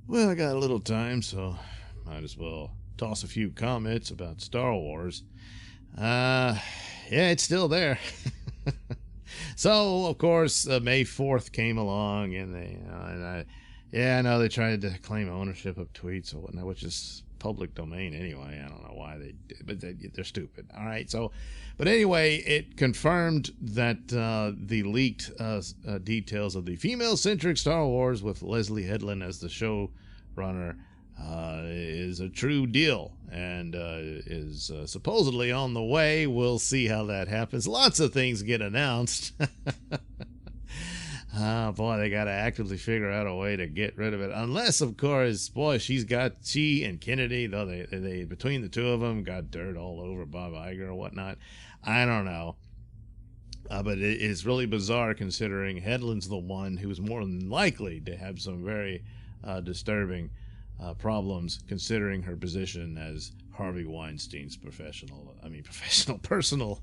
Well, I got a little time, so might as well toss a few comments about Star Wars. Uh, yeah, it's still there. So, of course, May 4th came along, and I know they tried to claim ownership of tweets or whatnot, which is public domain anyway. I don't know why they did, but they're stupid. All right, so, but anyway, it confirmed that the leaked details of the female-centric Star Wars with Leslye Headland as the showrunner is a true deal and is supposedly on the way. We'll see how that happens. Lots of things get announced. Oh boy, they got to actively figure out a way to get rid of it. Unless, of course, boy, she and Kennedy, though they between the two of them got dirt all over Bob Iger or whatnot. I don't know. But it is really bizarre considering Headland's the one who's more than likely to have some very disturbing problems, considering her position as Harvey Weinstein's personal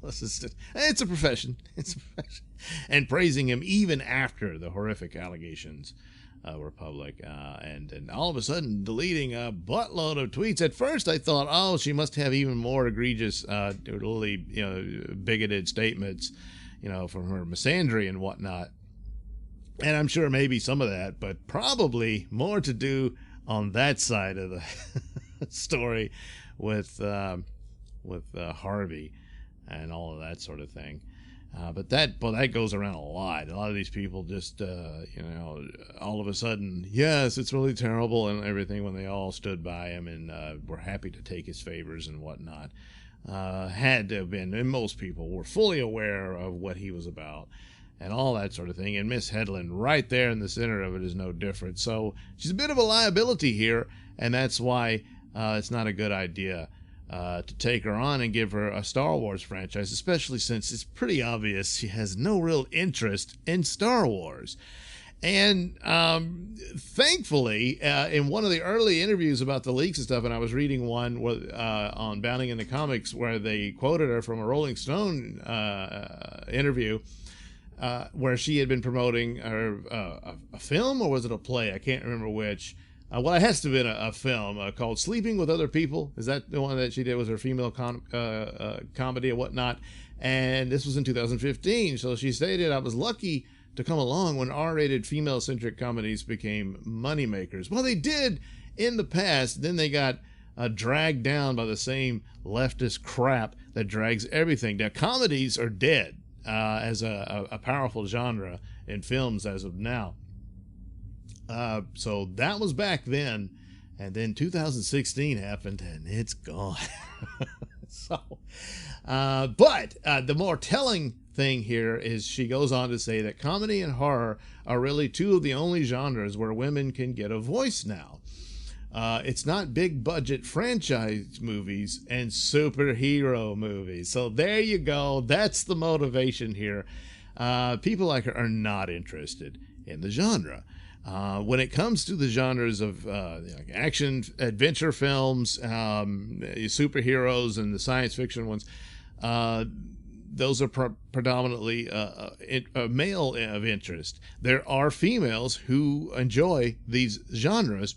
assistant. It's a profession. It's a profession. And praising him even after the horrific allegations were public. And all of a sudden deleting a buttload of tweets. At first I thought, oh, she must have even more egregious, totally, bigoted statements, from her misandry and whatnot. And I'm sure maybe some of that, but probably more to do on that side of the story with Harvey and all of that sort of thing. But that goes around a lot. A lot of these people just, all of a sudden, yes, it's really terrible and everything, when they all stood by him and were happy to take his favors and whatnot. Had to have been, and most people were fully aware of what he was about and all that sort of thing. And Miss Headland, right there in the center of it, is no different. So she's a bit of a liability here, and that's why it's not a good idea to take her on and give her a Star Wars franchise, especially since it's pretty obvious she has no real interest in Star Wars. And thankfully, in one of the early interviews about the leaks and stuff, and I was reading one on Bounding in the Comics where they quoted her from a Rolling Stone interview, where she had been promoting a film, or was it a play? I can't remember which. Well, it has to have been a film called Sleeping with Other People. Is that the one that she did? Was her female comedy and whatnot? And this was in 2015. So she stated, I was lucky to come along when R-rated female-centric comedies became moneymakers. Well, they did in the past. Then they got dragged down by the same leftist crap that drags everything down. Comedies are dead as a powerful genre in films as of now. So that was back then, and then 2016 happened, and it's gone. But the more telling thing here is she goes on to say that comedy and horror are really two of the only genres where women can get a voice now. It's not big budget franchise movies and superhero movies. So there you go. That's the motivation here. People like her are not interested in the genre. When it comes to the genres of action, adventure films, superheroes, and the science fiction ones, those are predominantly male of interest. There are females who enjoy these genres,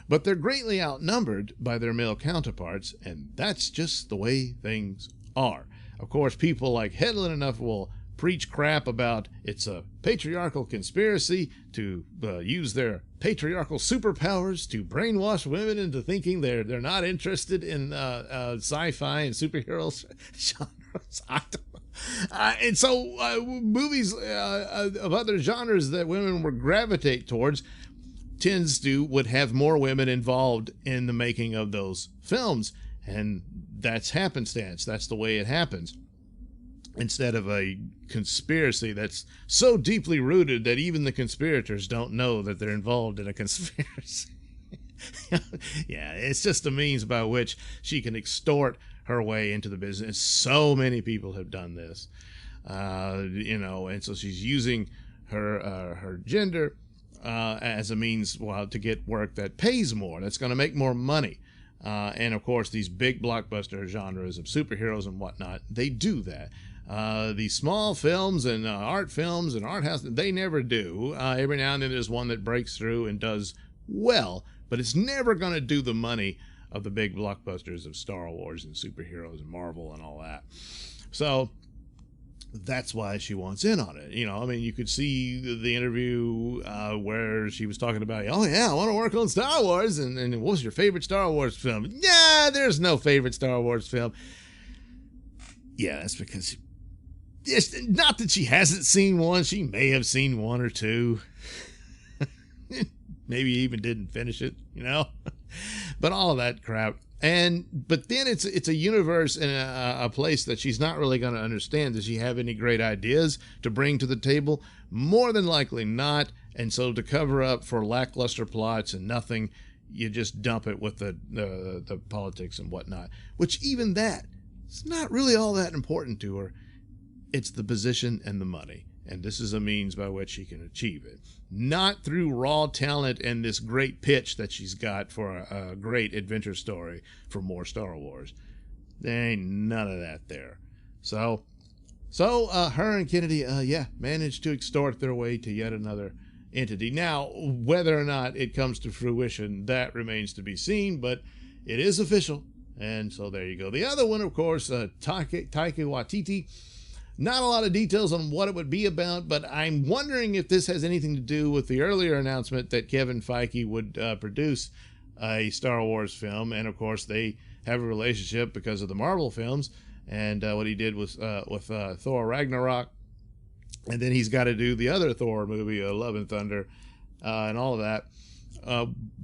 but they're greatly outnumbered by their male counterparts, and that's just the way things are. Of course, people like Headland enough will preach crap about it's a patriarchal conspiracy to use their patriarchal superpowers to brainwash women into thinking they're not interested in sci-fi and superheroes genres. And so movies of other genres that women would gravitate towards would have more women involved in the making of those films, and that's happenstance. That's the way it happens. Instead of a conspiracy that's so deeply rooted that even the conspirators don't know that they're involved in a conspiracy. Yeah, it's just a means by which she can extort her way into the business. So many people have done this, and so she's using her gender as a means, to get work that pays more, that's going to make more money. And of course, these big blockbuster genres of superheroes and whatnot, they do that. These small films and art films and art house, they never do. Every now and then there's one that breaks through and does well, but it's never going to do the money of the big blockbusters of Star Wars and superheroes and Marvel and all that. So that's why she wants in on it. You know, I mean, you could see the interview where she was talking about, oh yeah, I want to work on Star Wars, and what was your favorite Star Wars film? Yeah, there's no favorite Star Wars film. Yeah, that's because it's not that she hasn't seen one. She may have seen one or two. Maybe even didn't finish it, you know. But all of that crap. But then it's a universe and a place that she's not really going to understand. Does she have any great ideas to bring to the table? More than likely not. And so to cover up for lackluster plots and nothing, you just dump it with the politics and whatnot. Which even that, it's not really all that important to her. It's the position and the money. And this is a means by which she can achieve it. Not through raw talent and this great pitch that she's got for a great adventure story for more Star Wars. There ain't none of that there. So her and Kennedy, managed to extort their way to yet another entity. Now, whether or not it comes to fruition, that remains to be seen, but it is official. And so there you go. The other one, of course, Taika Waititi. Not a lot of details on what it would be about, but I'm wondering if this has anything to do with the earlier announcement that Kevin Feige would produce a Star Wars film. And of course, they have a relationship because of the Marvel films and what he did with Thor Ragnarok. And then he's got to do the other Thor movie, Love and Thunder, and all of that.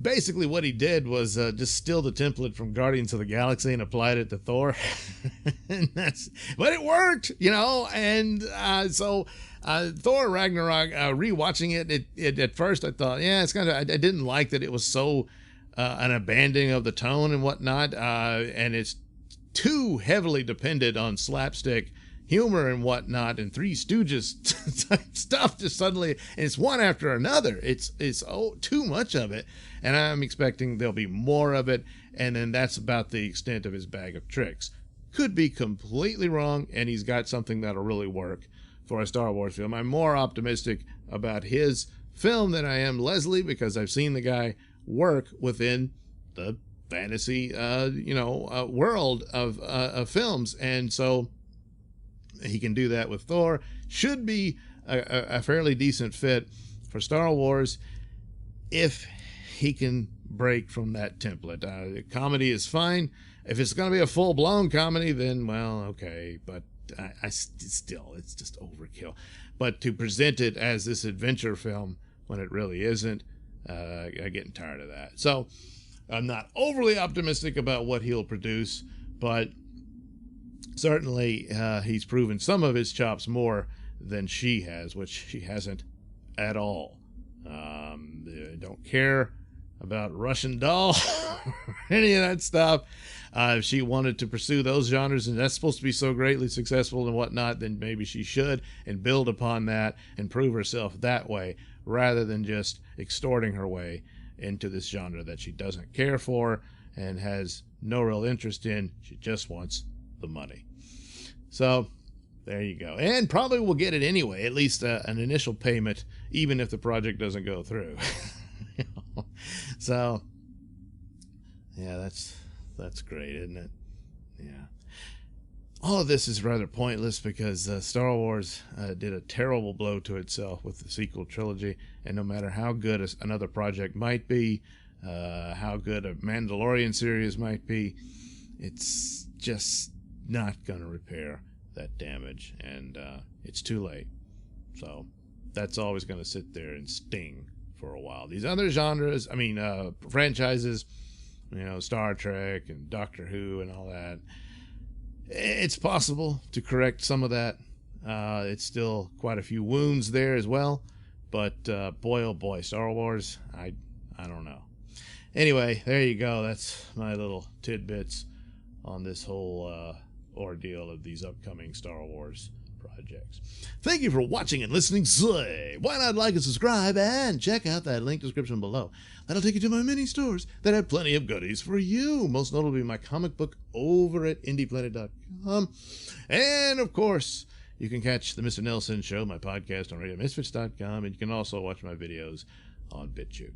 Basically what he did was just steal the template from Guardians of the Galaxy and applied it to Thor. But it worked, you know. And so Thor Ragnarok, rewatching it at first, I thought, yeah, it's kind of, I didn't like that it was so an abandoning of the tone and whatnot. And it's too heavily dependent on slapstick humor and whatnot, and Three Stooges type stuff just suddenly, and it's one after another. It's too much of it, and I'm expecting there'll be more of it, and then that's about the extent of his bag of tricks. Could be completely wrong, and he's got something that'll really work for a Star Wars film. I'm more optimistic about his film than I am Leslye, because I've seen the guy work within the fantasy world of films, and so he can do that with Thor. Should be a fairly decent fit for Star Wars if he can break from that template. Comedy is fine. If it's going to be a full-blown comedy, then, well, okay. But still, it's just overkill. But to present it as this adventure film when it really isn't, I'm getting tired of that. So I'm not overly optimistic about what he'll produce, but certainly, he's proven some of his chops more than she has, which she hasn't at all. Don't care about Russian Doll or any of that stuff. If she wanted to pursue those genres, and that's supposed to be so greatly successful and whatnot, then maybe she should, and build upon that and prove herself that way, rather than just extorting her way into this genre that she doesn't care for and has no real interest in. She just wants the money. So there you go. And probably will get it anyway, at least an initial payment, even if the project doesn't go through. So yeah, that's great, isn't it? Yeah. All of this is rather pointless because Star Wars did a terrible blow to itself with the sequel trilogy, and no matter how good another project might be, how good a Mandalorian series might be, it's just not going to repair that damage, and it's too late. So that's always going to sit there and sting for a while. These other genres, franchises, Star Trek and Doctor Who and all that, it's possible to correct some of that. It's still quite a few wounds there as well, but boy oh boy, Star Wars, I don't know. Anyway, there you go. That's my little tidbits on this whole ordeal of these upcoming Star Wars projects. Thank you for watching and listening. Say, why not like and subscribe and check out that link description below. That'll take you to my mini stores that have plenty of goodies for you. Most notably my comic book over at indieplanet.com. And of course, you can catch the Mr. Nailsin Show, my podcast on RadioMisfits.com, and you can also watch my videos on BitChute.